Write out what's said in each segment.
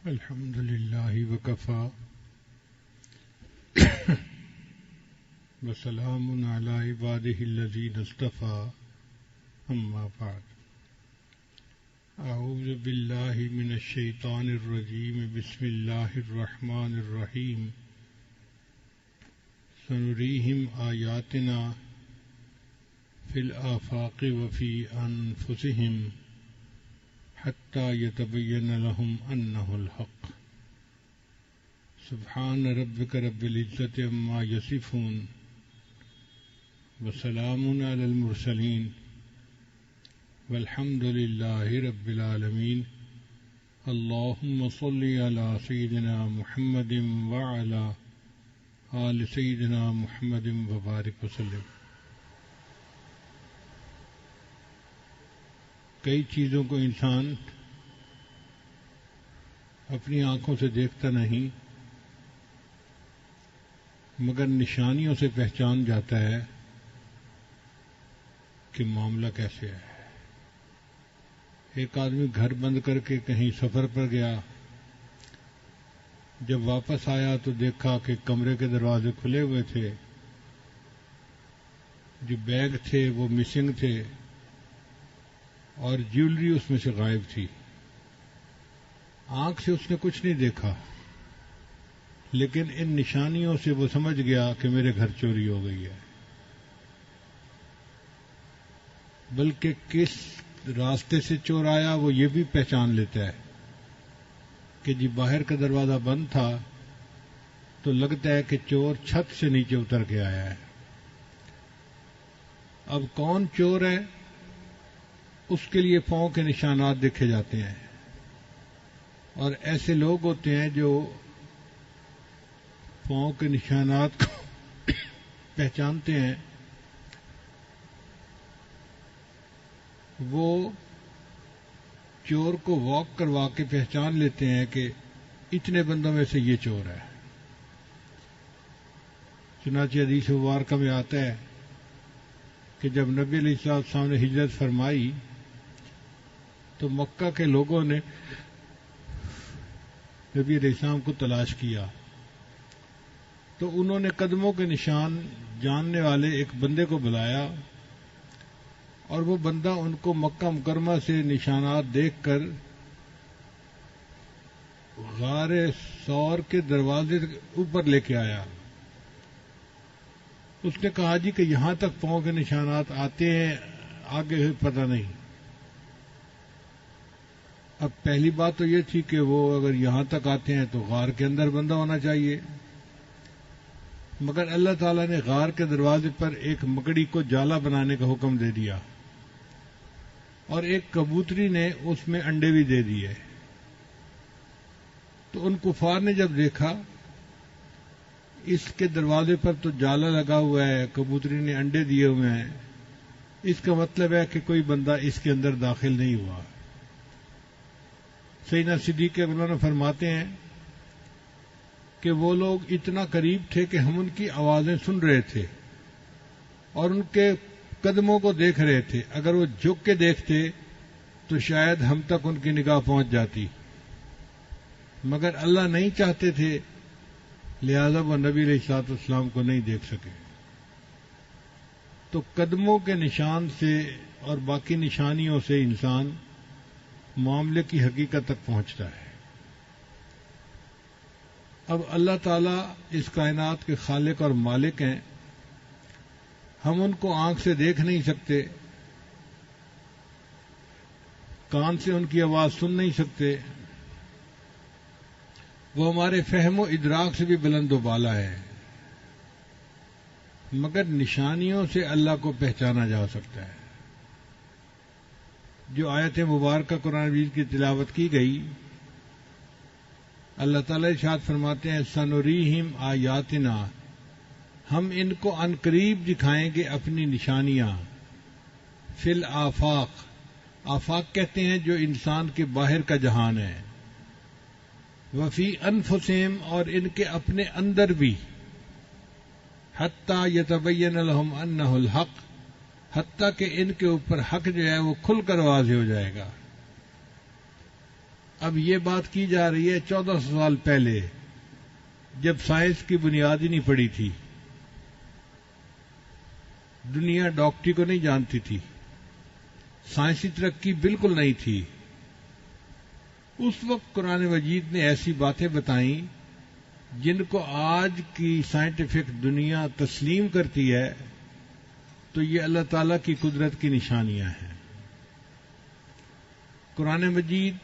الحمد لله وكفى وسلام على عباده الذين اصطفى أما بعد أعوذ بالله من الشيطان الرجيم بسم الله الرحمن الرحيم سنريهم آياتنا في الآفاق وفي أنفسهم حتى يتبين لهم أنه الحق سبحان ربك رب العزة عما يصفون وسلام على المرسلين والحمد لله رب العالمين اللهم صل على سيدنا محمد وعلى آل سيدنا محمد وبارك وسلم۔ کئی چیزوں کو انسان اپنی آنکھوں سے دیکھتا نہیں مگر نشانیوں سے پہچان جاتا ہے کہ معاملہ کیسے ہے۔ ایک آدمی گھر بند کر کے کہیں سفر پر گیا، جب واپس آیا تو دیکھا کہ کمرے کے دروازے کھلے ہوئے تھے، جو بیگ تھے وہ مسنگ تھے اور جیولری اس میں سے غائب تھی۔ آنکھ سے اس نے کچھ نہیں دیکھا، لیکن ان نشانیوں سے وہ سمجھ گیا کہ میرے گھر چوری ہو گئی ہے۔ بلکہ کس راستے سے چور آیا وہ یہ بھی پہچان لیتا ہے کہ جی باہر کا دروازہ بند تھا تو لگتا ہے کہ چور چھت سے نیچے اتر کے آیا ہے۔ اب کون چور ہے اس کے لیے پاؤں کے نشانات دیکھے جاتے ہیں، اور ایسے لوگ ہوتے ہیں جو پاؤں کے نشانات کو پہچانتے ہیں، وہ چور کو واک کروا کے پہچان لیتے ہیں کہ اتنے بندوں میں سے یہ چور ہے۔ چنانچہ حدیث مبارکہ میں آتا ہے کہ جب نبی علیہ السلام نے ہجرت فرمائی تو مکہ کے لوگوں نے نبی علیہ السلام کو تلاش کیا، تو انہوں نے قدموں کے نشان جاننے والے ایک بندے کو بلایا، اور وہ بندہ ان کو مکہ مکرمہ سے نشانات دیکھ کر غار ثور کے دروازے اوپر لے کے آیا۔ اس نے کہا جی کہ یہاں تک پاؤں کے نشانات آتے ہیں، آگے پتہ نہیں۔ اب پہلی بات تو یہ تھی کہ وہ اگر یہاں تک آتے ہیں تو غار کے اندر بندہ ہونا چاہیے، مگر اللہ تعالیٰ نے غار کے دروازے پر ایک مکڑی کو جالا بنانے کا حکم دے دیا، اور ایک کبوتری نے اس میں انڈے بھی دے دیے۔ تو ان کفار نے جب دیکھا اس کے دروازے پر تو جالا لگا ہوا ہے، کبوتری نے انڈے دیے ہوئے ہیں، اس کا مطلب ہے کہ کوئی بندہ اس کے اندر داخل نہیں ہوا۔ سیدنا صدیق اکبر فرماتے ہیں کہ وہ لوگ اتنا قریب تھے کہ ہم ان کی آوازیں سن رہے تھے اور ان کے قدموں کو دیکھ رہے تھے، اگر وہ جھک کے دیکھتے تو شاید ہم تک ان کی نگاہ پہنچ جاتی، مگر اللہ نہیں چاہتے تھے، لہذا وہ نبی علیہ الصلوۃ والسلام کو نہیں دیکھ سکے۔ تو قدموں کے نشان سے اور باقی نشانیوں سے انسان معاملے کی حقیقت تک پہنچتا ہے۔ اب اللہ تعالیٰ اس کائنات کے خالق اور مالک ہیں، ہم ان کو آنکھ سے دیکھ نہیں سکتے، کان سے ان کی آواز سن نہیں سکتے، وہ ہمارے فہم و ادراک سے بھی بلند و بالا ہے، مگر نشانیوں سے اللہ کو پہچانا جا سکتا ہے۔ جو آیت مبارکہ قرآن مجید کی تلاوت کی گئی، اللہ تعالیٰ ارشاد فرماتے ہیں سنریہم آیاتنا، ہم ان کو عن قریب دکھائیں گے اپنی نشانیاں، فی الآفاق، آفاق کہتے ہیں جو انسان کے باہر کا جہان ہے، وفی انفسہم، اور ان کے اپنے اندر بھی، حتی یتبین لہم انہ الحق، حتیٰ کہ ان کے اوپر حق جو ہے وہ کھل کر واضح ہو جائے گا۔ اب یہ بات کی جا رہی ہے 1400 سال پہلے، جب سائنس کی بنیاد ہی نہیں پڑی تھی، دنیا ڈاکٹری کو نہیں جانتی تھی، سائنسی ترقی بالکل نہیں تھی۔ اس وقت قرآن مجید نے ایسی باتیں بتائیں جن کو آج کی سائنٹیفک دنیا تسلیم کرتی ہے، تو یہ اللہ تعالیٰ کی قدرت کی نشانیاں ہیں۔ قرآن مجید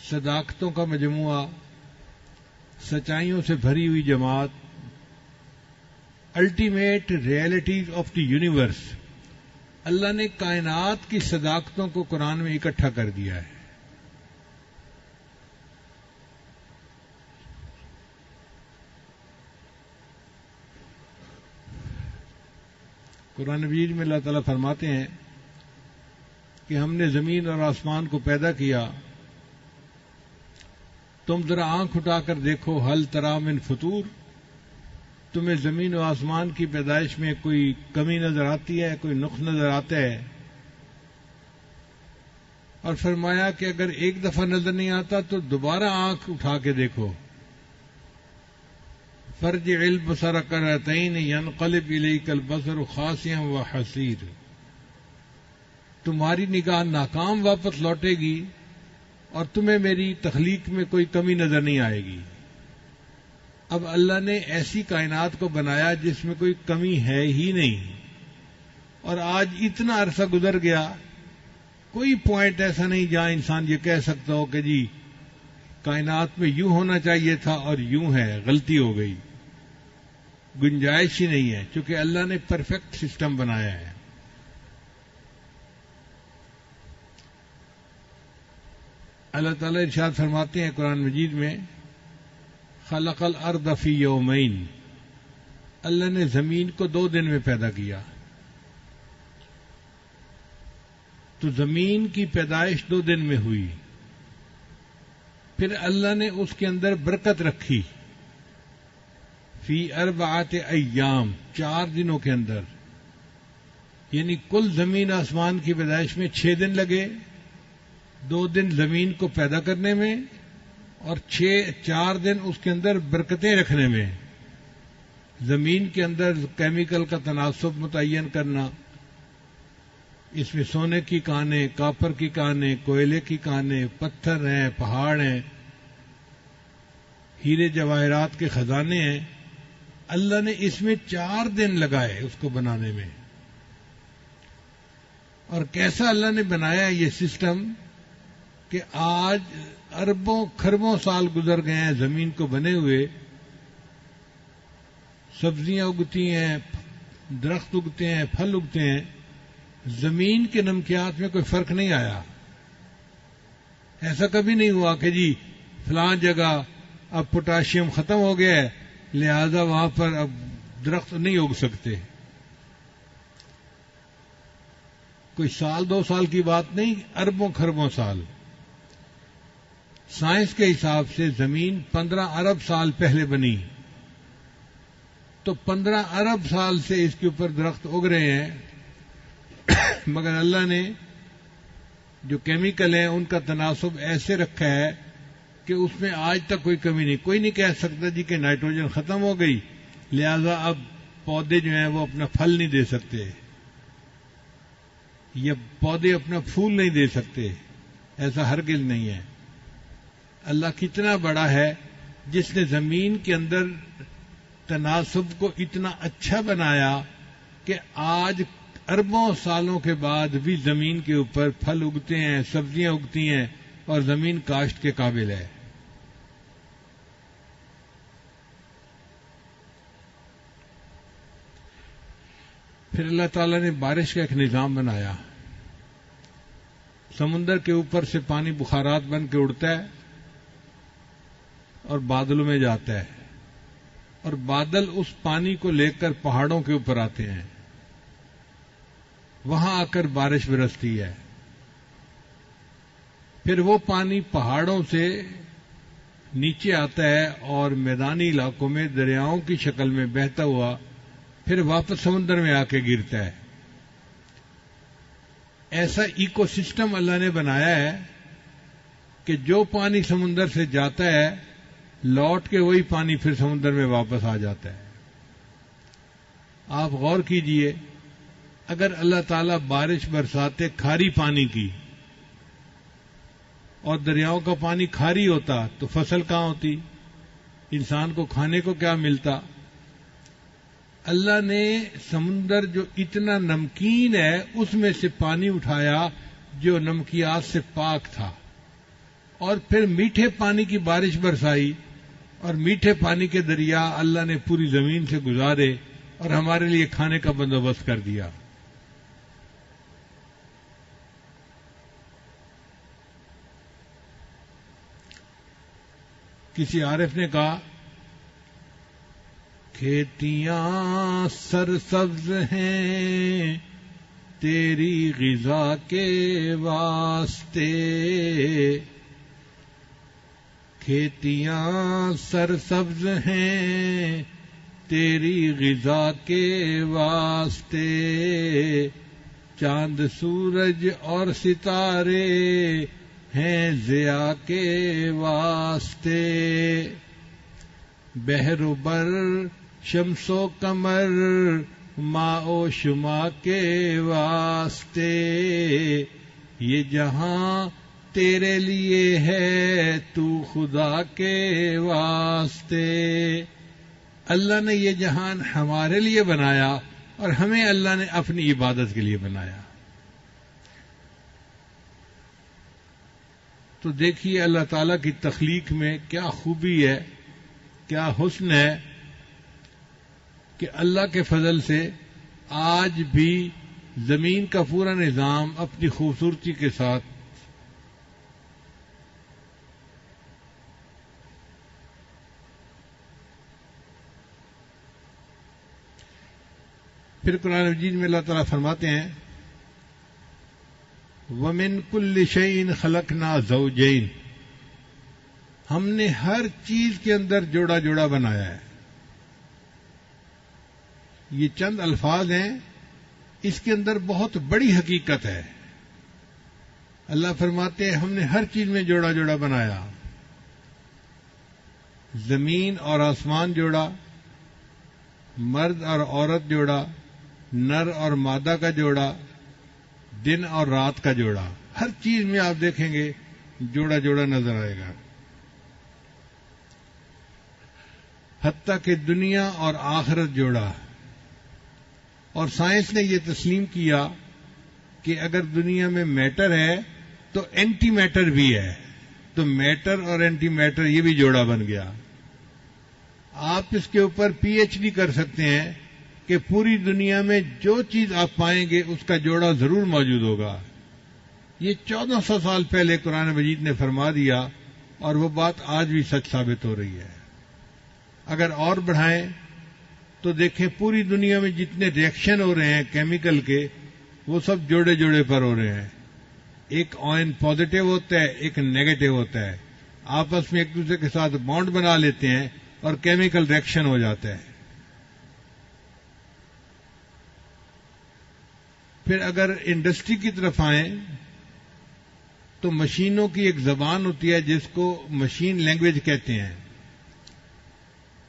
صداقتوں کا مجموعہ، سچائیوں سے بھری ہوئی جماعت، ultimate realities of the universe, اللہ نے کائنات کی صداقتوں کو قرآن میں اکٹھا کر دیا ہے۔ قرآن مجید میں اللہ تعالیٰ فرماتے ہیں کہ ہم نے زمین اور آسمان کو پیدا کیا، تم ذرا آنکھ اٹھا کر دیکھو، ہل تری من فطور، تمہیں زمین و آسمان کی پیدائش میں کوئی کمی نظر آتی ہے، کوئی نقص نظر آتا ہے؟ اور فرمایا کہ اگر ایک دفعہ نظر نہیں آتا تو دوبارہ آنکھ اٹھا کے دیکھو، فرجع البصر کرتین ینقلب الیک البصر خاسئا وحسیر، تمہاری نگاہ ناکام واپس لوٹے گی اور تمہیں میری تخلیق میں کوئی کمی نظر نہیں آئے گی۔ اب اللہ نے ایسی کائنات کو بنایا جس میں کوئی کمی ہے ہی نہیں، اور آج اتنا عرصہ گزر گیا، کوئی پوائنٹ ایسا نہیں جہاں انسان یہ کہہ سکتا ہو کہ جی کائنات میں یوں ہونا چاہیے تھا اور یوں ہے، غلطی ہو گئی، گنجائش ہی نہیں ہے، چونکہ اللہ نے پرفیکٹ سسٹم بنایا ہے۔ اللہ تعالیٰ ارشاد فرماتے ہیں قرآن مجید میں، خلق الارض فی یومین، اللہ نے زمین کو 2 دن میں پیدا کیا۔ تو زمین کی پیدائش 2 دن میں ہوئی، پھر اللہ نے اس کے اندر برکت رکھی، فی 4 ایام، 4 دنوں کے اندر، یعنی کل زمین آسمان کی پیدائش میں 6 دن لگے، 2 دن زمین کو پیدا کرنے میں اور 4 دن اس کے اندر برکتیں رکھنے میں، زمین کے اندر کیمیکل کا تناسب متعین کرنا، اس میں سونے کی کانیں، کاپر کی کانیں، کوئلے کی کانیں، پتھر ہیں، پہاڑ ہیں، ہیرے جواہرات کے خزانے ہیں، اللہ نے اس میں 4 دن لگائے اس کو بنانے میں۔ اور کیسا اللہ نے بنایا یہ سسٹم کہ آج اربوں کھربوں سال گزر گئے ہیں زمین کو بنے ہوئے، سبزیاں اگتی ہیں، درخت اگتے ہیں، پھل اگتے ہیں، زمین کے نمکیات میں کوئی فرق نہیں آیا۔ ایسا کبھی نہیں ہوا کہ جی فلاں جگہ اب پوٹاشیم ختم ہو گیا ہے لہذا وہاں پر اب درخت نہیں اگ سکتے۔ کوئی سال 2 سال کی بات نہیں، اربوں کھربوں سال۔ سائنس کے حساب سے زمین 15 ارب سال پہلے بنی، تو 15 ارب سال سے اس کے اوپر درخت اگ رہے ہیں، مگر اللہ نے جو کیمیکل ہیں ان کا تناسب ایسے رکھا ہے کہ اس میں آج تک کوئی کمی نہیں۔ کوئی نہیں کہہ سکتا جی کہ نائٹروجن ختم ہو گئی لہذا اب پودے جو ہیں وہ اپنا پھل نہیں دے سکتے یا پودے اپنا پھول نہیں دے سکتے، ایسا ہرگز نہیں ہے۔ اللہ کتنا بڑا ہے جس نے زمین کے اندر تناسب کو اتنا اچھا بنایا کہ آج اربوں سالوں کے بعد بھی زمین کے اوپر پھل اگتے ہیں، سبزیاں اگتی ہیں اور زمین کاشت کے قابل ہے۔ پھر اللہ تعالیٰ نے بارش کا ایک نظام بنایا، سمندر کے اوپر سے پانی بخارات بن کے اڑتا ہے اور بادلوں میں جاتا ہے، اور بادل اس پانی کو لے کر پہاڑوں کے اوپر آتے ہیں، وہاں آ کر بارش برستی ہے۔ پھر وہ پانی پہاڑوں سے نیچے آتا ہے اور میدانی علاقوں میں دریاؤں کی شکل میں بہتا ہوا پھر واپس سمندر میں آ کے گرتا ہے۔ ایسا ایکو سسٹم اللہ نے بنایا ہے کہ جو پانی سمندر سے جاتا ہے لوٹ کے وہی پانی پھر سمندر میں واپس آ جاتا ہے. آپ غور کیجئے، اگر اللہ تعالیٰ بارش برساتے کھاری پانی کی اور دریاؤں کا پانی کھاری ہوتا تو فصل کہاں ہوتی، انسان کو کھانے کو کیا ملتا؟ اللہ نے سمندر جو اتنا نمکین ہے اس میں سے پانی اٹھایا جو نمکیات سے پاک تھا، اور پھر میٹھے پانی کی بارش برسائی، اور میٹھے پانی کے دریا اللہ نے پوری زمین سے گزارے اور ہمارے لیے کھانے کا بندوبست کر دیا. کسی عارف نے کہا کھیتیاں سرسبز ہیں تیری غذا کے واسطے، کھیتیاں سرسبز ہیں تیری غذا کے واسطے، چاند سورج اور ستارے ہیں ضیاء کے واسطے، بحر و بر شمس و قمر ماء و شما کے واسطے، یہ جہاں تیرے لیے ہے تو خدا کے واسطے. اللہ نے یہ جہان ہمارے لیے بنایا اور ہمیں اللہ نے اپنی عبادت کے لیے بنایا. تو دیکھیے اللہ تعالیٰ کی تخلیق میں کیا خوبی ہے، کیا حسن ہے کہ اللہ کے فضل سے آج بھی زمین کا پورا نظام اپنی خوبصورتی کے ساتھ پھر قرآن مجید میں اللہ تعالیٰ فرماتے ہیں وَمِن كُلِّ شَيْءٍ خَلَقْنَا زَوْجَيْنِ، ہم نے ہر چیز کے اندر جوڑا جوڑا بنایا ہے. یہ چند الفاظ ہیں، اس کے اندر بہت بڑی حقیقت ہے. اللہ فرماتے ہیں ہم نے ہر چیز میں جوڑا جوڑا بنایا، زمین اور آسمان جوڑا، مرد اور عورت جوڑا، نر اور مادہ کا جوڑا، دن اور رات کا جوڑا. ہر چیز میں آپ دیکھیں گے جوڑا جوڑا نظر آئے گا. حتیٰ کہ دنیا اور آخرت جوڑا. اور سائنس نے یہ تسلیم کیا کہ اگر دنیا میں میٹر ہے تو اینٹی میٹر بھی ہے، تو میٹر اور اینٹی میٹر یہ بھی جوڑا بن گیا. آپ اس کے اوپر پی ایچ ڈی کر سکتے ہیں کہ پوری دنیا میں جو چیز آپ پائیں گے اس کا جوڑا ضرور موجود ہوگا. یہ 1400 سال پہلے قرآن مجید نے فرما دیا اور وہ بات آج بھی سچ ثابت ہو رہی ہے. اگر اور بڑھائیں تو دیکھیں پوری دنیا میں جتنے ریئیکشن ہو رہے ہیں کیمیکل کے وہ سب جوڑے جوڑے پر ہو رہے ہیں. ایک آئن پازیٹو ہوتا ہے، ایک نیگیٹو ہوتا ہے، آپس میں ایک دوسرے کے ساتھ بانڈ بنا لیتے ہیں اور کیمیکل ریئیکشن ہو جاتا ہے. پھر اگر انڈسٹری کی طرف آئیں تو مشینوں کی ایک زبان ہوتی ہے جس کو مشین لینگویج کہتے ہیں.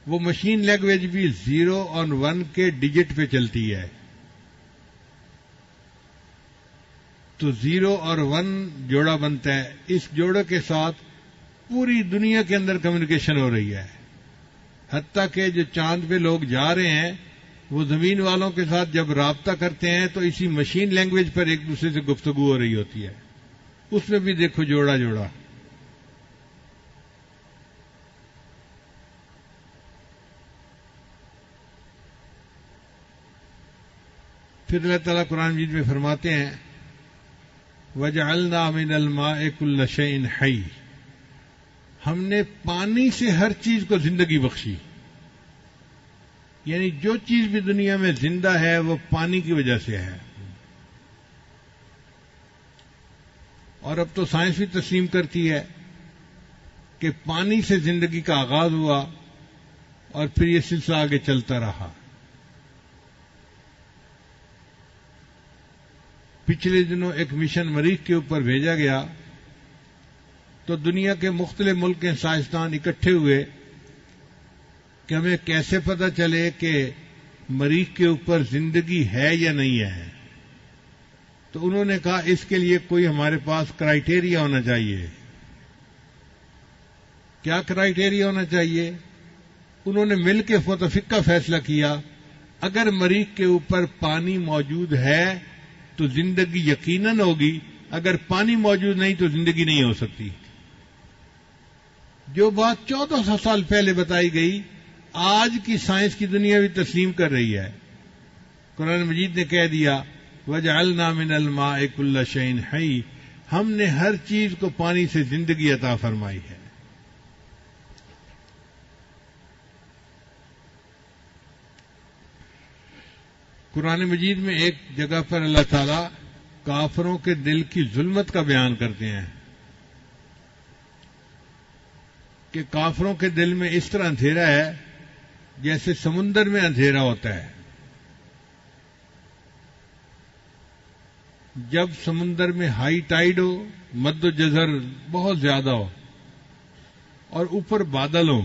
وہ مشین لینگویج بھی 0 اور 1 کے ڈیجٹ پہ چلتی ہے. تو 0 اور 1 جوڑا بنتا ہے. اس جوڑے کے ساتھ پوری دنیا کے اندر کمیونیکیشن ہو رہی ہے. حتیٰ کہ جو چاند پہ لوگ جا رہے ہیں وہ زمین والوں کے ساتھ جب رابطہ کرتے ہیں تو اسی مشین لینگویج پر ایک دوسرے سے گفتگو ہو رہی ہوتی ہے. اس میں بھی دیکھو جوڑا جوڑا. پھر اللہ تعالیٰ قرآن مجید میں فرماتے ہیں وَجَعَلْنَا مِنَ الْمَاءِ كُلَّ شَيْءٍ حَيٍّ، ہم نے پانی سے ہر چیز کو زندگی بخشی. یعنی جو چیز بھی دنیا میں زندہ ہے وہ پانی کی وجہ سے ہے. اور اب تو سائنس بھی تسلیم کرتی ہے کہ پانی سے زندگی کا آغاز ہوا اور پھر یہ سلسلہ آگے چلتا رہا.، پچھلے دنوں ایک مشن مریخ کے اوپر بھیجا گیا تو دنیا کے مختلف ملک کے سائنسدان اکٹھے ہوئے کہ ہمیں کیسے پتہ چلے کہ مریخ کے اوپر زندگی ہے یا نہیں ہے. تو انہوں نے کہا اس کے لیے کوئی ہمارے پاس کرائیٹیریا ہونا چاہیے. کیا کرائیٹیریا ہونا چاہیے؟ انہوں نے مل کے متفقہ فیصلہ کیا اگر مریخ کے اوپر پانی موجود ہے تو زندگی یقیناً ہوگی، اگر پانی موجود نہیں تو زندگی نہیں ہو سکتی. جو بات 1400 سال پہلے بتائی گئی آج کی سائنس کی دنیا بھی تسلیم کر رہی ہے. قرآن مجید نے کہہ دیا وَجَعَلْنَا مِنَ الْمَاءِ كُلَّ شَيْءٍ حَيٍّ، ہم نے ہر چیز کو پانی سے زندگی عطا فرمائی ہے. قرآن مجید میں ایک جگہ پر اللہ تعالیٰ کافروں کے دل کی ظلمت کا بیان کرتے ہیں کہ کافروں کے دل میں اس طرح اندھیرا ہے جیسے سمندر میں اندھیرا ہوتا ہے. جب سمندر میں ہائی ٹائیڈ ہو، مد و جزر بہت زیادہ ہو اور اوپر بادل ہو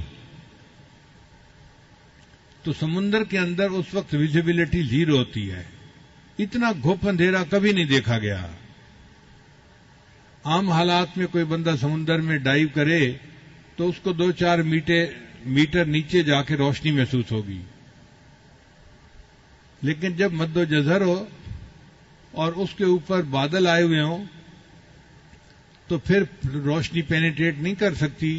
تو سمندر کے اندر اس وقت ویزیبلٹی زیرو ہوتی ہے. اتنا گھپ اندھیرا کبھی نہیں دیکھا گیا. عام حالات میں کوئی بندہ سمندر میں ڈائیو کرے تو اس کو 2-4 میٹر نیچے جا کے روشنی محسوس ہوگی، لیکن جب مد و جزر ہو اور اس کے اوپر بادل آئے ہوئے ہوں تو پھر روشنی پینیٹریٹ نہیں کر سکتی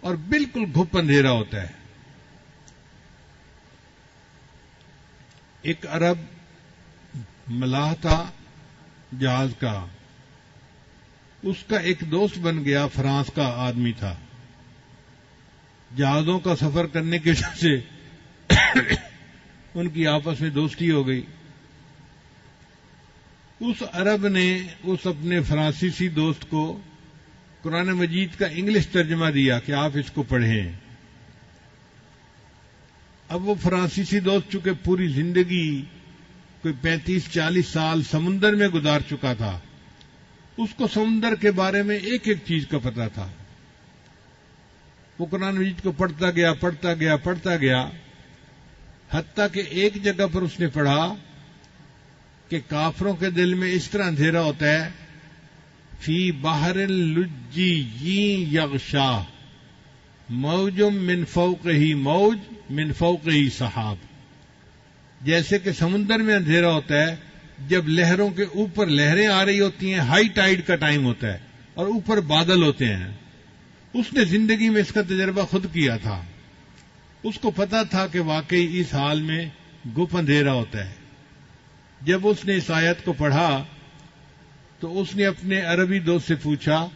اور بالکل گھپ اندھیرا ہوتا ہے. ایک عرب ملاح تھا جہاز کا، اس کا ایک دوست بن گیا، فرانس کا آدمی تھا. جہازوں کا سفر کرنے کی وجہ سے ان کی آپس میں دوستی ہو گئی. اس عرب نے اس اپنے فرانسیسی دوست کو قرآن مجید کا انگلش ترجمہ دیا کہ آپ اس کو پڑھیں. اب وہ فرانسیسی دوست چونکہ پوری زندگی کوئی 35-40 سال سمندر میں گزار چکا تھا، اس کو سمندر کے بارے میں ایک ایک چیز کا پتہ تھا. وہ قرآن مجید کو پڑھتا گیا حتیٰ کہ ایک جگہ پر اس نے پڑھا کہ کافروں کے دل میں اس طرح اندھیرا ہوتا ہے فی بحر لجی یغشا موج من فوقہ موج من فوقہ سحاب. جیسے کہ سمندر میں اندھیرا ہوتا ہے جب لہروں کے اوپر لہریں آ رہی ہوتی ہیں، ہائی ٹائیڈ کا ٹائم ہوتا ہے اور اوپر بادل ہوتے ہیں. اس نے زندگی میں اس کا تجربہ خود کیا تھا. اس کو پتا تھا کہ واقعی اس حال میں گپ اندھیرا ہوتا ہے. جب اس نے اس آیت کو پڑھا تو اس نے اپنے عربی دوست سے پوچھا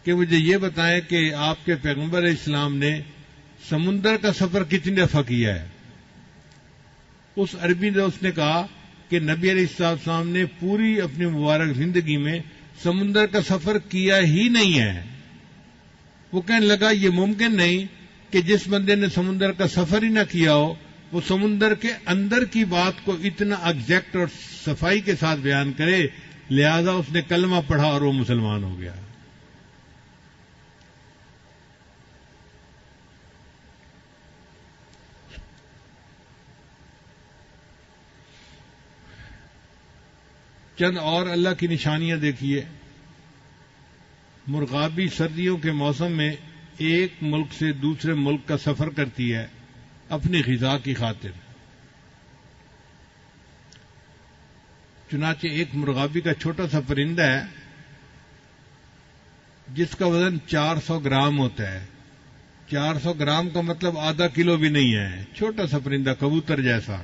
کہ مجھے یہ بتائیں کہ آپ کے پیغمبر اسلام نے سمندر کا سفر کتنی دفعہ کیا ہے؟ اس عربی دوست نے کہا کہ نبی علیہ السلام نے پوری اپنی مبارک زندگی میں سمندر کا سفر کیا ہی نہیں ہے. وہ کہنے لگا یہ ممکن نہیں کہ جس بندے نے سمندر کا سفر ہی نہ کیا ہو وہ سمندر کے اندر کی بات کو اتنا ایگزیکٹ اور صفائی کے ساتھ بیان کرے. لہذا اس نے کلمہ پڑھا اور وہ مسلمان ہو گیا. چند اور اللہ کی نشانیاں دیکھیے. مرغابی سردیوں کے موسم میں ایک ملک سے دوسرے ملک کا سفر کرتی ہے اپنی غذا کی خاطر. چنانچہ ایک مرغابی کا چھوٹا سا پرندہ ہے جس کا وزن 400 گرام ہوتا ہے. 400 گرام کا مطلب آدھا کلو بھی نہیں ہے. چھوٹا سا پرندہ کبوتر جیسا.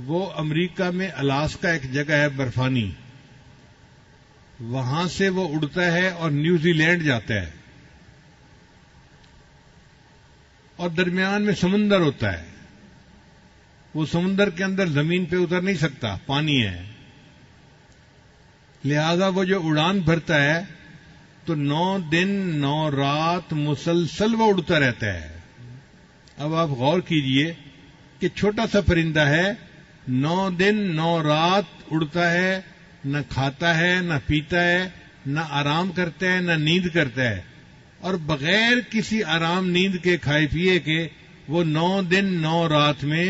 وہ امریکہ میں الاسکا ایک جگہ ہے برفانی، وہاں سے وہ اڑتا ہے اور نیوزی لینڈ جاتا ہے اور درمیان میں سمندر ہوتا ہے. وہ سمندر کے اندر زمین پہ اتر نہیں سکتا، پانی ہے. لہذا وہ جو اڑان بھرتا ہے تو 9 دن 9 رات مسلسل وہ اڑتا رہتا ہے. اب آپ غور کیجئے کہ چھوٹا سا پرندہ ہے، 9 دن 9 رات اڑتا ہے، نہ کھاتا ہے نہ پیتا ہے، نہ آرام کرتا ہے نہ نیند کرتا ہے، اور بغیر کسی آرام نیند کے کھائے پیے کے وہ 9 دن 9 رات میں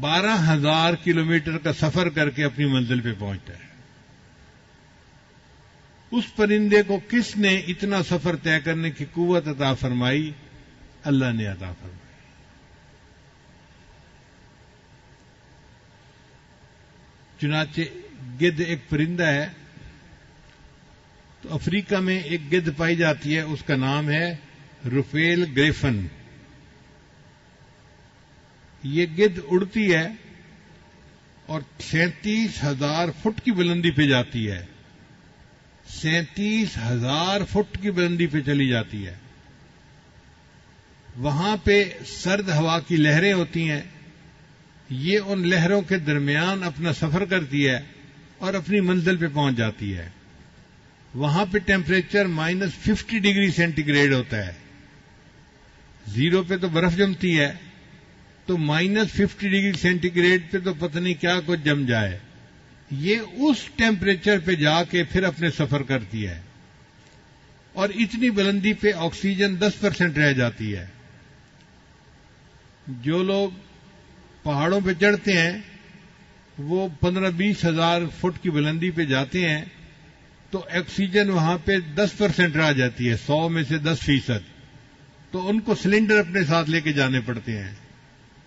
12,000 کلومیٹر کا سفر کر کے اپنی منزل پہ پہنچتا ہے۔ اس پرندے کو کس نے اتنا سفر طے کرنے کی قوت عطا فرمائی؟ اللہ نے عطا فرمائی۔ چنانچہ گدھ ایک پرندہ ہے، تو افریقہ میں ایک گدھ پائی جاتی ہے، اس کا نام ہے روفیل گریفن۔ یہ گدھ اڑتی ہے اور 37,000 فٹ کی بلندی پہ جاتی ہے، 37,000 فٹ کی بلندی پہ چلی جاتی ہے۔ وہاں پہ سرد ہوا کی لہریں ہوتی ہیں، یہ ان لہروں کے درمیان اپنا سفر کرتی ہے اور اپنی منزل پہ پہنچ جاتی ہے۔ وہاں پہ ٹیمپریچر -50 ڈگری سینٹی گریڈ ہوتا ہے، 0 پہ تو برف جمتی ہے، تو -50 ڈگری سینٹی گریڈ پہ تو پتہ نہیں کیا کچھ جم جائے۔ یہ اس ٹیمپریچر پہ جا کے پھر اپنے سفر کرتی ہے، اور اتنی بلندی پہ آکسیجن 10% رہ جاتی ہے۔ جو لوگ پہاڑوں پہ چڑھتے ہیں وہ 15-20 ہزار فٹ کی بلندی پہ جاتے ہیں، تو آکسیجن وہاں پہ 10% رہ جاتی ہے، 100 میں سے 10%، تو ان کو سلنڈر اپنے ساتھ لے کے جانے پڑتے ہیں۔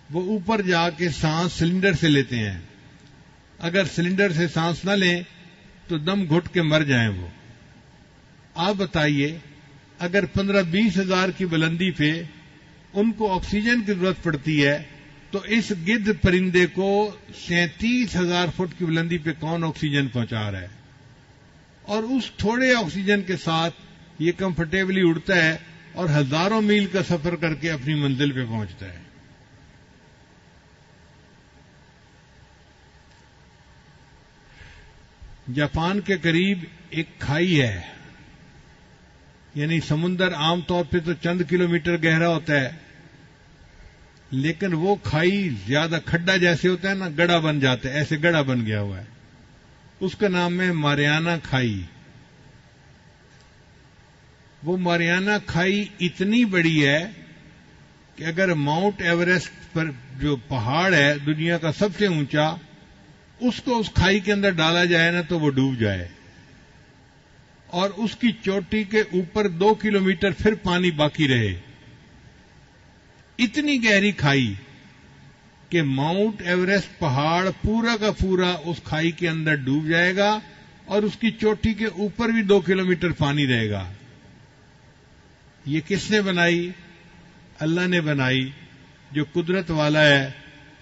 وہ اوپر جا کے سانس سلنڈر سے لیتے ہیں، اگر سلنڈر سے سانس نہ لیں تو دم گھٹ کے مر جائیں وہ۔ آپ بتائیے، اگر 15-20 ہزار کی بلندی پہ ان کو آکسیجن کی ضرورت پڑتی ہے، تو اس گدھ پرندے کو 37,000 فٹ کی بلندی پہ کون آکسیجن پہنچا رہا ہے؟ اور اس تھوڑے آکسیجن کے ساتھ یہ کمفرٹیبلی اڑتا ہے اور ہزاروں میل کا سفر کر کے اپنی منزل پہ پہنچتا ہے۔ جاپان کے قریب ایک کھائی ہے، یعنی سمندر عام طور پہ تو چند کلومیٹر گہرا ہوتا ہے، لیکن وہ کھائی زیادہ کھڈا جیسے ہوتا ہے نا، گڑھا بن جاتا ہے، ایسے گڑھا بن گیا ہوا ہے۔ اس کا نام ہے ماریانا کھائی۔ وہ ماریانا کھائی اتنی بڑی ہے کہ اگر ماؤنٹ ایوریسٹ پر جو پہاڑ ہے دنیا کا سب سے اونچا، اس کو اس کھائی کے اندر ڈالا جائے نا تو وہ ڈوب جائے، اور اس کی چوٹی کے اوپر 2 کلومیٹر پھر پانی باقی رہے۔ اتنی گہری کھائی کہ ماؤنٹ ایوریسٹ پہاڑ پورا کا پورا اس کھائی کے اندر ڈوب جائے گا، اور اس کی چوٹی کے اوپر بھی 2 کلومیٹر پانی رہے گا۔ یہ کس نے بنائی؟ اللہ نے بنائی، جو قدرت والا ہے،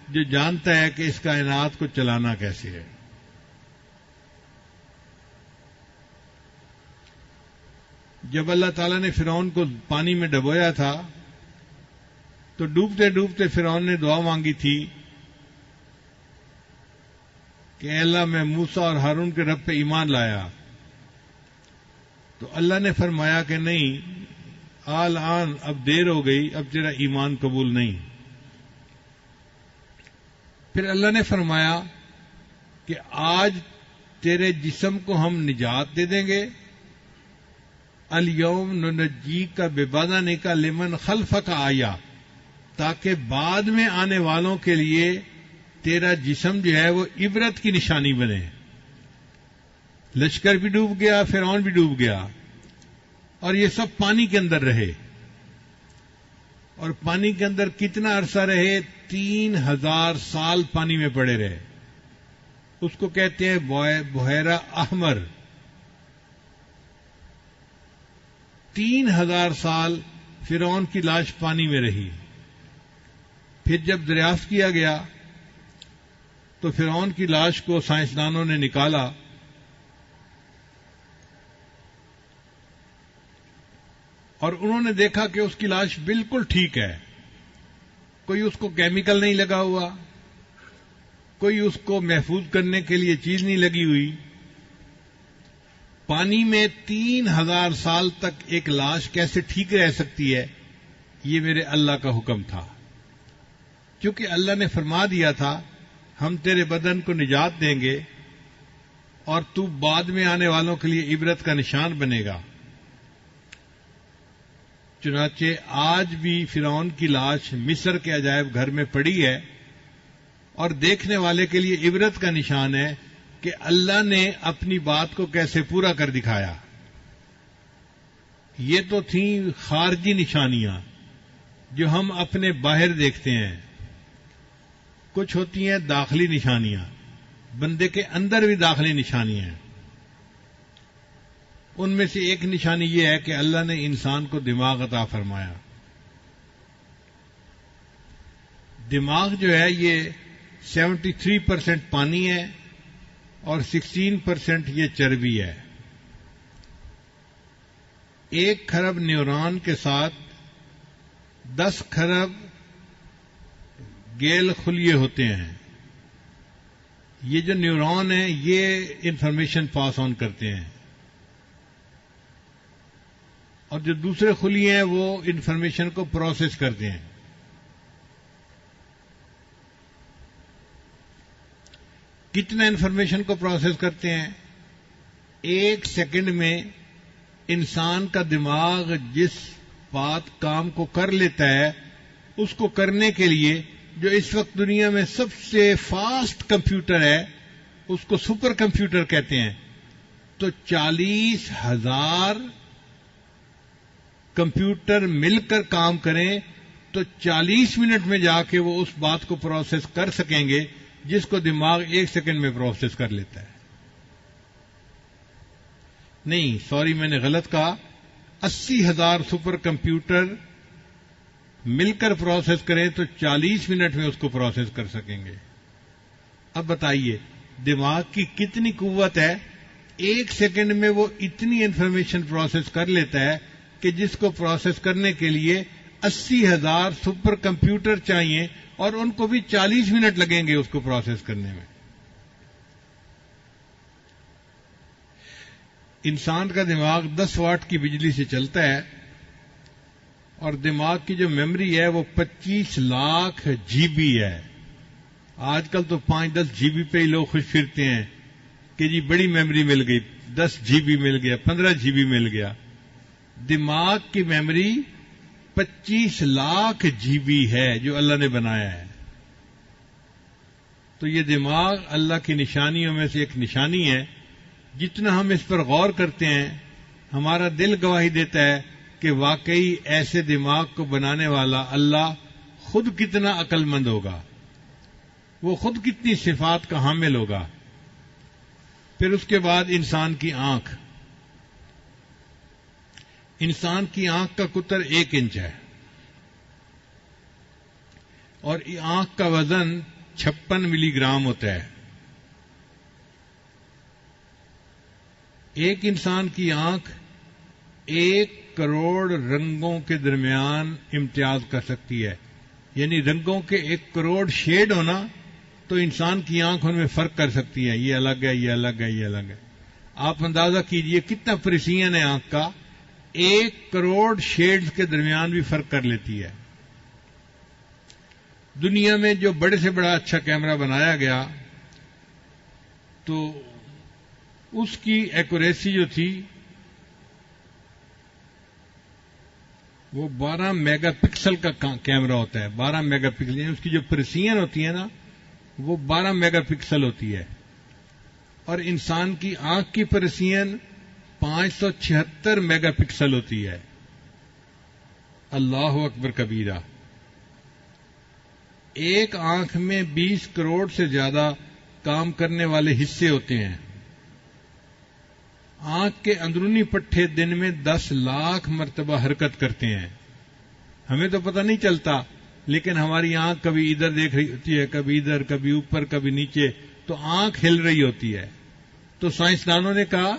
جو جانتا ہے کہ اس کائنات کو چلانا کیسے ہے۔ جب اللہ تعالیٰ نے فرعون کو پانی میں ڈبویا تھا تو ڈوبتے ڈوبتے فرعون نے دعا مانگی تھی کہ اے اللہ میں موسیٰ اور ہارون کے رب پہ ایمان لایا، تو اللہ نے فرمایا کہ نہیں، آن اب دیر ہو گئی، اب تیرا ایمان قبول نہیں۔ پھر اللہ نے فرمایا کہ آج تیرے جسم کو ہم نجات دے دیں گے، الیوم ننجیک ببدنک لمن خلفک آیا، تاکہ بعد میں آنے والوں کے لیے تیرا جسم جو ہے وہ عبرت کی نشانی بنے۔ لشکر بھی ڈوب گیا، فرعون بھی ڈوب گیا، اور یہ سب پانی کے اندر رہے۔ اور پانی کے اندر کتنا عرصہ رہے؟ 3,000 سال پانی میں پڑے رہے۔ اس کو کہتے ہیں بحیرہ احمر۔ 3,000 سال فرعون کی لاش پانی میں رہی۔ پھر جب دریافت کیا گیا تو فرعون کی لاش کو سائنسدانوں نے نکالا، اور انہوں نے دیکھا کہ اس کی لاش بالکل ٹھیک ہے، کوئی اس کو کیمیکل نہیں لگا ہوا، کوئی اس کو محفوظ کرنے کے لیے چیز نہیں لگی ہوئی۔ پانی میں 3,000 سال تک ایک لاش کیسے ٹھیک رہ سکتی ہے؟ یہ میرے اللہ کا حکم تھا، کیونکہ اللہ نے فرما دیا تھا ہم تیرے بدن کو نجات دیں گے، اور تو بعد میں آنے والوں کے لیے عبرت کا نشان بنے گا۔ چنانچہ آج بھی فرعون کی لاش مصر کے عجائب گھر میں پڑی ہے اور دیکھنے والے کے لیے عبرت کا نشان ہے کہ اللہ نے اپنی بات کو کیسے پورا کر دکھایا۔ یہ تو تھیں خارجی نشانیاں جو ہم اپنے باہر دیکھتے ہیں، کچھ ہوتی ہیں داخلی نشانیاں، بندے کے اندر بھی داخلی نشانیاں ہیں۔ ان میں سے ایک نشانی یہ ہے کہ اللہ نے انسان کو دماغ عطا فرمایا۔ دماغ جو ہے یہ 73% پانی ہے اور 16% یہ چربی ہے۔ 1 کھرب نیورون کے ساتھ 10 کھرب گیل خلیے ہوتے ہیں۔ یہ جو نیورون ہیں یہ انفارمیشن پاس آن کرتے ہیں، اور جو دوسرے خلیے ہیں وہ انفارمیشن کو پروسیس کرتے ہیں۔ کتنا انفارمیشن کو پروسیس کرتے ہیں؟ 1 سیکنڈ میں انسان کا دماغ جس کام کو کر لیتا ہے اس کو کرنے کے لیے جو اس وقت دنیا میں سب سے فاسٹ کمپیوٹر ہے اس کو سپر کمپیوٹر کہتے ہیں، تو 40,000 کمپیوٹر مل کر کام کریں تو 40 منٹ میں جا کے وہ اس بات کو پروسیس کر سکیں گے جس کو دماغ 1 سیکنڈ میں پروسیس کر لیتا ہے۔ نہیں، سوری، میں نے غلط کہا، 80,000 سپر کمپیوٹر مل کر پروسیس کریں تو 40 منٹ میں اس کو پروسیس کر سکیں گے۔ اب بتائیے دماغ کی کتنی قوت ہے؟ 1 سیکنڈ میں وہ اتنی انفارمیشن پروسیس کر لیتا ہے کہ جس کو پروسیس کرنے کے لیے 80,000 سپر کمپیوٹر چاہیے اور ان کو بھی 40 منٹ لگیں گے اس کو پروسیس کرنے میں۔ انسان کا دماغ 10 واٹ کی بجلی سے چلتا ہے اور دماغ کی جو میموری ہے وہ 25 لاکھ جی بی ہے۔ آج کل تو 5-10 جی بی پہ ہی لوگ خوش پھرتے ہیں کہ جی بڑی میموری مل گئی، 10 جی بی مل گیا، 15 جی بی مل گیا۔ دماغ کی میموری 25 لاکھ جی بی ہے جو اللہ نے بنایا ہے۔ تو یہ دماغ اللہ کی نشانیوں میں سے ایک نشانی ہے۔ جتنا ہم اس پر غور کرتے ہیں ہمارا دل گواہی دیتا ہے کہ واقعی ایسے دماغ کو بنانے والا اللہ خود کتنا عقل مند ہوگا، وہ خود کتنی صفات کا حامل ہوگا۔ پھر اس کے بعد انسان کی آنکھ۔ انسان کی آنکھ کا قطر 1 انچ ہے اور آنکھ کا وزن 56 ملی گرام ہوتا ہے۔ ایک انسان کی آنکھ 1 کروڑ رنگوں کے درمیان امتیاز کر سکتی ہے، یعنی رنگوں کے 1 کروڑ شیڈ ہونا تو انسان کی آنکھ ان میں فرق کر سکتی ہے، یہ الگ ہے، یہ الگ ہے، یہ الگ ہے۔ آپ اندازہ کیجئے کتنا پریسیژن ہے آنکھ کا، 1 کروڑ شیڈز کے درمیان بھی فرق کر لیتی ہے۔ دنیا میں جو بڑے سے بڑا اچھا کیمرہ بنایا گیا تو اس کی ایکوریسی جو تھی وہ 12 میگا پکسل کا کیمرہ ہوتا ہے۔ 12 میگا پکسل یعنی اس کی جو پریسیژن ہوتی ہے نا وہ 12 میگا پکسل ہوتی ہے، اور انسان کی آنکھ کی پریسیژن 576 میگا پکسل ہوتی ہے۔ اللہ اکبر کبیرہ۔ ایک آنکھ میں 20 کروڑ سے زیادہ کام کرنے والے حصے ہوتے ہیں۔ آنکھ کے اندرونی پٹھے دن میں 10 لاکھ مرتبہ حرکت کرتے ہیں۔ ہمیں تو پتہ نہیں چلتا، لیکن ہماری آنکھ کبھی ادھر دیکھ رہی ہوتی ہے، کبھی ادھر، کبھی اوپر، کبھی نیچے، تو آنکھ ہل رہی ہوتی ہے۔ تو سائنسدانوں نے کہا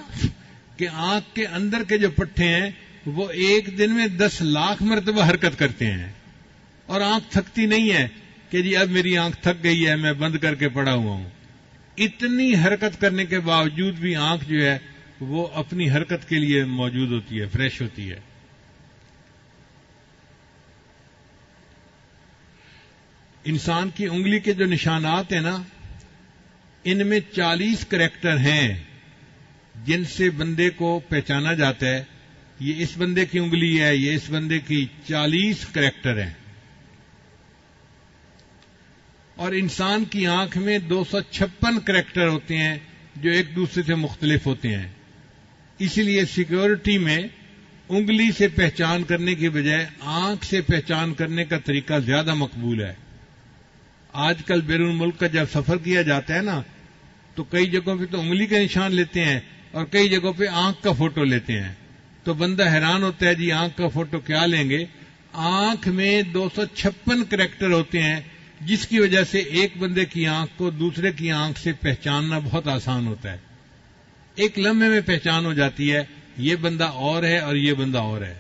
کہ آنکھ کے اندر کے جو پٹھے ہیں وہ ایک دن میں 10 لاکھ مرتبہ حرکت کرتے ہیں، اور آنکھ تھکتی نہیں ہے کہ جی اب میری آنکھ تھک گئی ہے میں بند کر کے پڑا ہوا ہوں۔ اتنی حرکت کرنے کے باوجود بھی آنکھ جو ہے وہ اپنی حرکت کے لیے موجود ہوتی ہے، فریش ہوتی ہے۔ انسان کی انگلی کے جو نشانات ہیں نا ان میں 40 کریکٹر ہیں جن سے بندے کو پہچانا جاتا ہے یہ اس بندے کی انگلی ہے، یہ اس بندے کی 40 کریکٹر ہیں، اور انسان کی آنکھ میں 256 کریکٹر ہوتے ہیں جو ایک دوسرے سے مختلف ہوتے ہیں. اسی لیے سیکیورٹی میں انگلی سے پہچان کرنے کی بجائے آنکھ سے پہچان کرنے کا طریقہ زیادہ مقبول ہے. آج کل بیرون ملک کا جب سفر کیا جاتا ہے نا تو کئی جگہوں پہ تو انگلی کا نشان لیتے ہیں اور کئی جگہوں پہ آنکھ کا فوٹو لیتے ہیں. تو بندہ حیران ہوتا ہے جی آنکھ کا فوٹو کیا لیں گے. آنکھ میں 256 کریکٹر ہوتے ہیں جس کی وجہ سے ایک بندے کی آنکھ کو دوسرے کی آنکھ سے پہچاننا بہت آسان ہوتا ہے. ایک لمحے میں پہچان ہو جاتی ہے یہ بندہ اور ہے اور یہ بندہ اور ہے.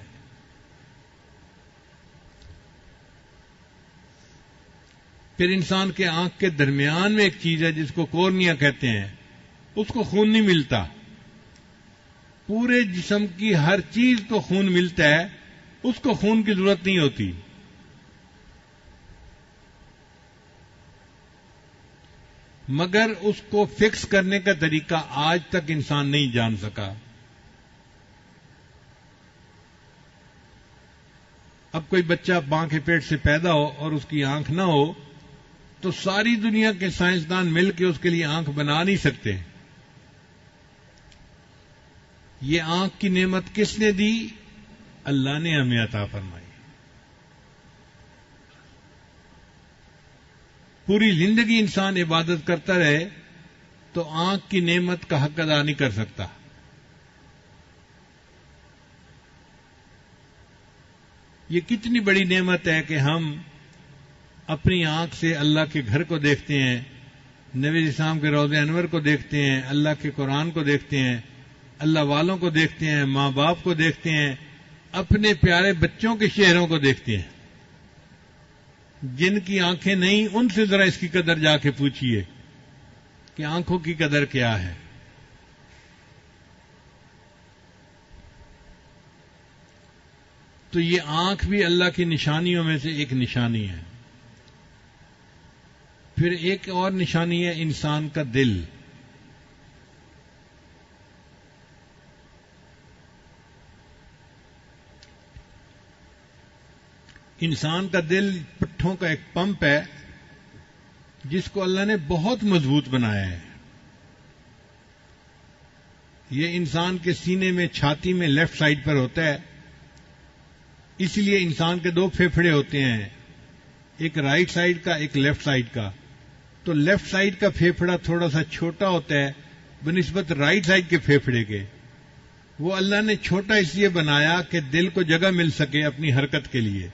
پھر انسان کے آنکھ کے درمیان میں ایک چیز ہے جس کو کورنیا کہتے ہیں، اس کو خون نہیں ملتا. پورے جسم کی ہر چیز کو خون ملتا ہے، اس کو خون کی ضرورت نہیں ہوتی. مگر اس کو فکس کرنے کا طریقہ آج تک انسان نہیں جان سکا. اب کوئی بچہ ماں کے پیٹ سے پیدا ہو اور اس کی آنکھ نہ ہو تو ساری دنیا کے سائنسدان مل کے اس کے لیے آنکھ بنا نہیں سکتے. یہ آنکھ کی نعمت کس نے دی؟ اللہ نے ہمیں عطا فرمائی. پوری زندگی انسان عبادت کرتا رہے تو آنکھ کی نعمت کا حق ادا نہیں کر سکتا. یہ کتنی بڑی نعمت ہے کہ ہم اپنی آنکھ سے اللہ کے گھر کو دیکھتے ہیں، نبی اسلام کے روضہ انور کو دیکھتے ہیں، اللہ کے قرآن کو دیکھتے ہیں، اللہ والوں کو دیکھتے ہیں، ماں باپ کو دیکھتے ہیں، اپنے پیارے بچوں کے چہروں کو دیکھتے ہیں. جن کی آنکھیں نہیں ان سے ذرا اس کی قدر جا کے پوچھیے کہ آنکھوں کی قدر کیا ہے. تو یہ آنکھ بھی اللہ کی نشانیوں میں سے ایک نشانی ہے. پھر ایک اور نشانی ہے انسان کا دل. انسان کا دل پٹھوں کا ایک پمپ ہے جس کو اللہ نے بہت مضبوط بنایا ہے. یہ انسان کے سینے میں چھاتی میں لیفٹ سائڈ پر ہوتا ہے. اس لیے انسان کے 2 پھیپھڑے ہوتے ہیں، ایک رائٹ سائڈ کا ایک لیفٹ سائڈ کا. تو لیفٹ سائڈ کا پھیپھڑا تھوڑا سا چھوٹا ہوتا ہے بنسبت رائٹ سائڈ کے پھیپھڑے کے. وہ اللہ نے چھوٹا اس لیے بنایا کہ دل کو جگہ مل سکے اپنی حرکت کے لیے.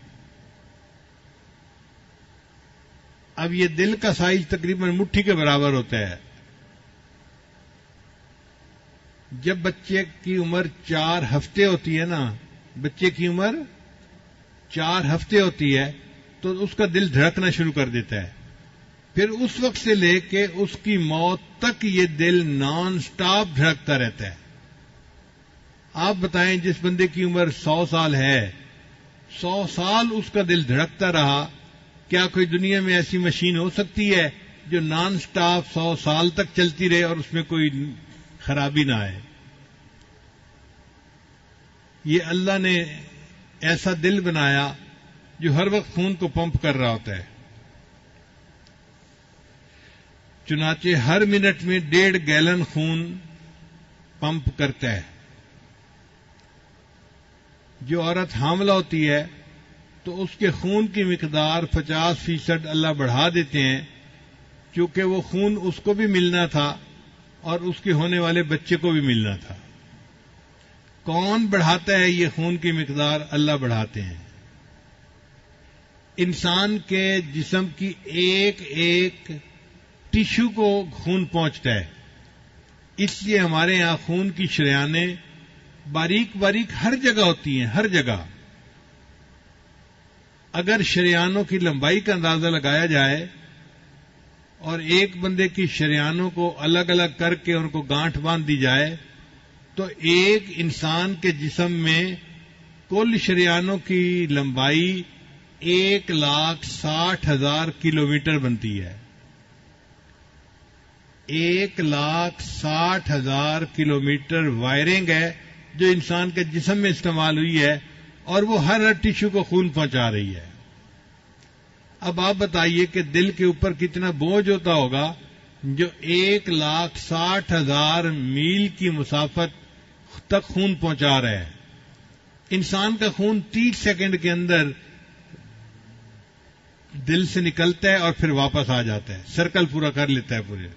اب یہ دل کا سائز تقریباً مٹھی کے برابر ہوتا ہے. جب بچے کی عمر 4 ہفتے ہوتی ہے نا، بچے کی عمر 4 ہفتے ہوتی ہے تو اس کا دل دھڑکنا شروع کر دیتا ہے. پھر اس وقت سے لے کے اس کی موت تک یہ دل نان سٹاپ دھڑکتا رہتا ہے. آپ بتائیں جس بندے کی عمر 100 سال ہے، 100 سال اس کا دل دھڑکتا رہا، کیا کوئی دنیا میں ایسی مشین ہو سکتی ہے جو نان سٹاپ 100 سال تک چلتی رہے اور اس میں کوئی خرابی نہ آئے؟ یہ اللہ نے ایسا دل بنایا جو ہر وقت خون کو پمپ کر رہا ہوتا ہے. چنانچہ ہر منٹ میں 1.5 گیلن خون پمپ کرتا ہے. جو عورت حاملہ ہوتی ہے تو اس کے خون کی مقدار 50% اللہ بڑھا دیتے ہیں، کیونکہ وہ خون اس کو بھی ملنا تھا اور اس کے ہونے والے بچے کو بھی ملنا تھا. کون بڑھاتا ہے یہ خون کی مقدار؟ اللہ بڑھاتے ہیں. انسان کے جسم کی ایک ایک ٹیشو کو خون پہنچتا ہے. اس لیے ہمارے یہاں خون کی شریانیں باریک باریک ہر جگہ ہوتی ہیں، ہر جگہ. اگر شریانوں کی لمبائی کا اندازہ لگایا جائے اور ایک بندے کی شریانوں کو الگ الگ کر کے ان کو گانٹھ باندھ دی جائے تو ایک انسان کے جسم میں کل شریانوں کی لمبائی 1,60,000 کلومیٹر بنتی ہے. 1,60,000 کلومیٹر وائرنگ ہے جو انسان کے جسم میں استعمال ہوئی ہے، اور وہ ہر ٹیشو کو خون پہنچا رہی ہے۔ اب آپ بتائیے کہ دل کے اوپر کتنا بوجھ ہوتا ہوگا جو 1,60,000 میل کی مسافت تک خون پہنچا رہا ہے۔ انسان کا خون 30 سیکنڈ کے اندر دل سے نکلتا ہے اور پھر واپس آ جاتا ہے، سرکل پورا کر لیتا ہے پورے۔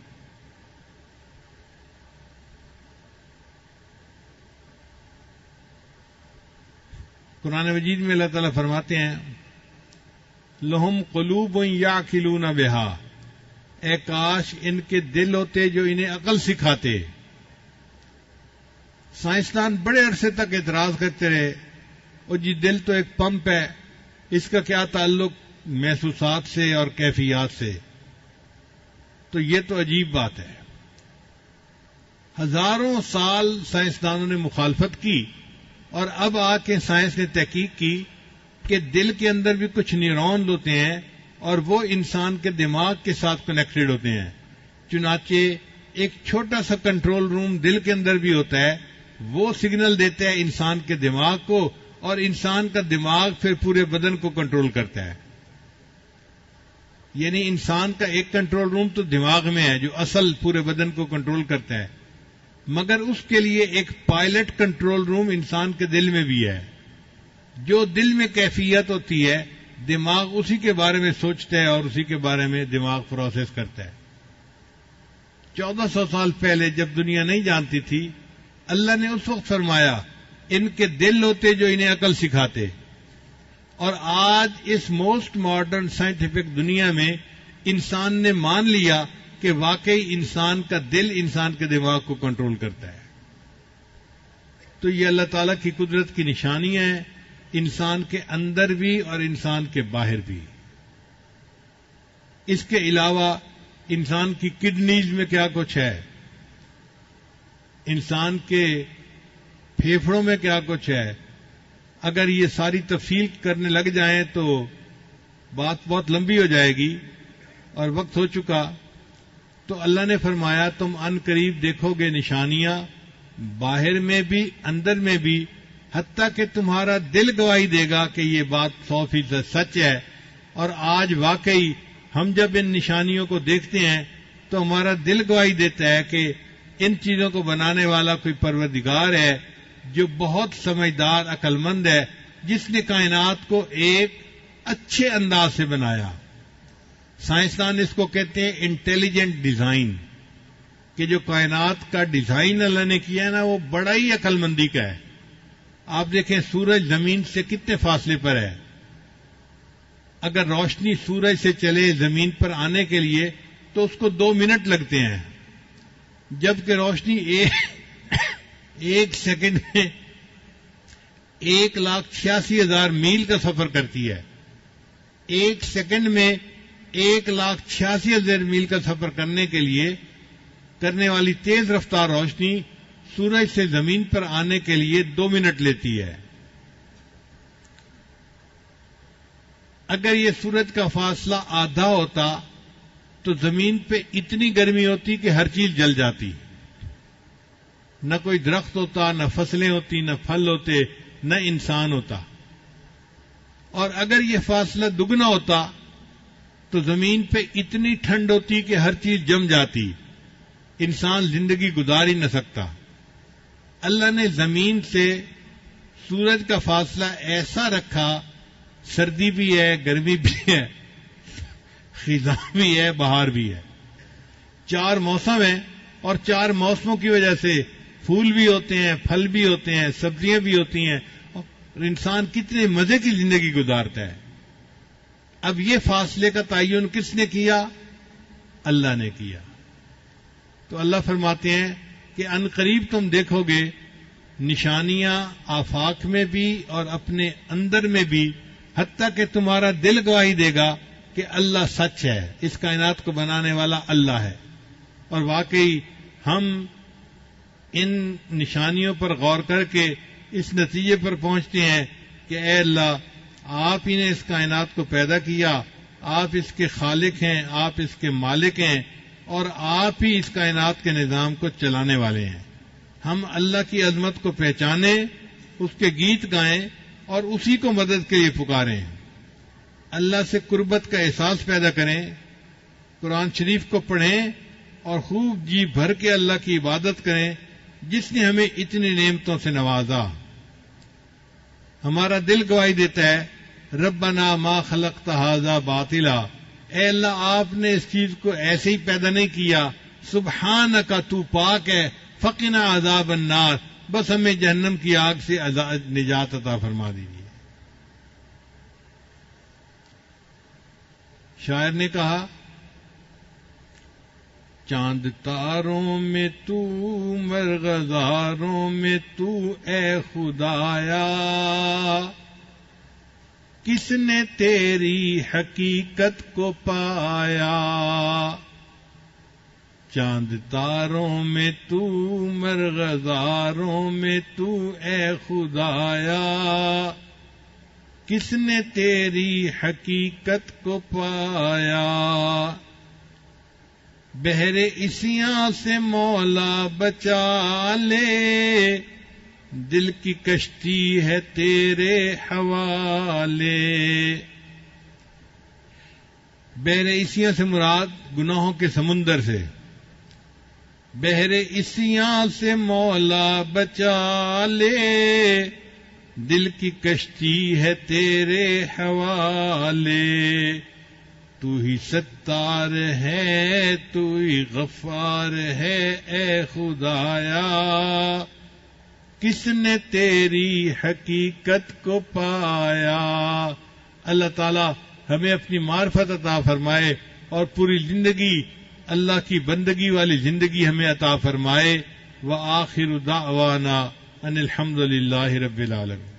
قرآن مجید میں اللہ تعالیٰ فرماتے ہیں لہم قلوب یعقلون بہا، اے کاش ان کے دل ہوتے جو انہیں عقل سکھاتے۔ سائنسدان بڑے عرصے تک اعتراض کرتے رہے، اور جی دل تو ایک پمپ ہے، اس کا کیا تعلق محسوسات سے اور کیفیات سے؟ تو یہ تو عجیب بات ہے۔ ہزاروں سال سائنسدانوں نے مخالفت کی، اور اب آ کے سائنس نے تحقیق کی کہ دل کے اندر بھی کچھ نیورون ہوتے ہیں اور وہ انسان کے دماغ کے ساتھ کنیکٹڈ ہوتے ہیں۔ چنانچہ ایک چھوٹا سا کنٹرول روم دل کے اندر بھی ہوتا ہے، وہ سگنل دیتا ہے انسان کے دماغ کو، اور انسان کا دماغ پھر پورے بدن کو کنٹرول کرتا ہے۔ یعنی انسان کا ایک کنٹرول روم تو دماغ میں ہے جو اصل پورے بدن کو کنٹرول کرتا ہے، مگر اس کے لیے ایک پائلٹ کنٹرول روم انسان کے دل میں بھی ہے۔ جو دل میں کیفیت ہوتی ہے، دماغ اسی کے بارے میں سوچتا ہے اور اسی کے بارے میں دماغ پروسیس کرتا ہے۔ 1400 سال پہلے جب دنیا نہیں جانتی تھی، اللہ نے اس وقت فرمایا ان کے دل ہوتے جو انہیں عقل سکھاتے، اور آج اس موسٹ ماڈرن سائنٹیفک دنیا میں انسان نے مان لیا کہ واقعی انسان کا دل انسان کے دماغ کو کنٹرول کرتا ہے۔ تو یہ اللہ تعالیٰ کی قدرت کی نشانیاں ہیں، انسان کے اندر بھی اور انسان کے باہر بھی۔ اس کے علاوہ انسان کی کڈنیز میں کیا کچھ ہے، انسان کے پھیپھڑوں میں کیا کچھ ہے، اگر یہ ساری تفصیل کرنے لگ جائیں تو بات بہت لمبی ہو جائے گی اور وقت ہو چکا۔ تو اللہ نے فرمایا تم ان قریب دیکھو گے نشانیاں، باہر میں بھی اندر میں بھی، حتیٰ کہ تمہارا دل گواہی دے گا کہ یہ بات 100% سچ ہے۔ اور آج واقعی ہم جب ان نشانیوں کو دیکھتے ہیں تو ہمارا دل گواہی دیتا ہے کہ ان چیزوں کو بنانے والا کوئی پروردگار ہے جو بہت سمجھدار عقل مند ہے، جس نے کائنات کو ایک اچھے انداز سے بنایا۔ سائنسدان اس کو کہتے ہیں انٹیلیجنٹ ڈیزائن، کہ جو کائنات کا ڈیزائن اللہ نے کیا ہے نا، وہ بڑا ہی عقل مندی کا ہے۔ آپ دیکھیں سورج زمین سے کتنے فاصلے پر ہے، اگر روشنی سورج سے چلے زمین پر آنے کے لیے تو اس کو 2 منٹ لگتے ہیں، جبکہ روشنی ایک سیکنڈ میں 1,86,000 میل کا سفر کرتی ہے۔ ایک سیکنڈ میں 1,86,000 میل کا سفر کرنے کے لیے کرنے والی تیز رفتار روشنی سورج سے زمین پر آنے کے لیے 2 منٹ لیتی ہے۔ اگر یہ سورج کا فاصلہ آدھا ہوتا تو زمین پہ اتنی گرمی ہوتی کہ ہر چیز جل جاتی، نہ کوئی درخت ہوتا، نہ فصلیں ہوتی، نہ پھل ہوتے، نہ انسان ہوتا۔ اور اگر یہ فاصلہ دگنا ہوتا تو زمین پہ اتنی ٹھنڈ ہوتی کہ ہر چیز جم جاتی، انسان زندگی گزار ہی نہ سکتا۔ اللہ نے زمین سے سورج کا فاصلہ ایسا رکھا، سردی بھی ہے، گرمی بھی ہے، خزاں بھی ہے، بہار بھی ہے، 4 موسم ہیں، اور 4 موسموں کی وجہ سے پھول بھی ہوتے ہیں، پھل بھی ہوتے ہیں، سبزیاں بھی ہوتی ہیں، اور انسان کتنے مزے کی زندگی گزارتا ہے۔ اب یہ فاصلے کا تعین کس نے کیا؟ اللہ نے کیا۔ تو اللہ فرماتے ہیں کہ ان قریب تم دیکھو گے نشانیاں آفاق میں بھی اور اپنے اندر میں بھی، حتیٰ کہ تمہارا دل گواہی دے گا کہ اللہ سچ ہے، اس کائنات کو بنانے والا اللہ ہے۔ اور واقعی ہم ان نشانیوں پر غور کر کے اس نتیجے پر پہنچتے ہیں کہ اے اللہ، آپ ہی نے اس کائنات کو پیدا کیا، آپ اس کے خالق ہیں، آپ اس کے مالک ہیں، اور آپ ہی اس کائنات کے نظام کو چلانے والے ہیں۔ ہم اللہ کی عظمت کو پہچانیں، اس کے گیت گائیں اور اسی کو مدد کے لیے پکاریں، اللہ سے قربت کا احساس پیدا کریں، قرآن شریف کو پڑھیں اور خوب جی بھر کے اللہ کی عبادت کریں جس نے ہمیں اتنی نعمتوں سے نوازا۔ ہمارا دل گواہی دیتا ہے ربنا ما خلقت ھذا باطلا، اے اللہ آپ نے اس چیز کو ایسے ہی پیدا نہیں کیا، سبحانک تو پاک ہے، فقنا عذاب النار، بس ہمیں جہنم کی آگ سے نجات عطا فرما دیجیے۔ شاعر نے کہا چاند تاروں میں تو مرغزاروں میں تو اے خدایا، کس نے تیری حقیقت کو پایا، چاند تاروں میں تو مرغزاروں میں تو اے خدایا، کس نے تیری حقیقت کو پایا، بحر عصیاں سے مولا بچا لے، دل کی کشتی ہے تیرے حوالے۔ بحر عصیاں سے مراد گناہوں کے سمندر سے، بحر عصیاں سے مولا بچا لے، دل کی کشتی ہے تیرے حوالے، تو ہی ستار ہے تو ہی غفار ہے اے خدایا، کس نے تیری حقیقت کو پایا۔ اللہ تعالی ہمیں اپنی معرفت عطا فرمائے اور پوری زندگی اللہ کی بندگی والی زندگی ہمیں عطا فرمائے۔ وآخر دعوانا ان الحمد للہ رب العالمین۔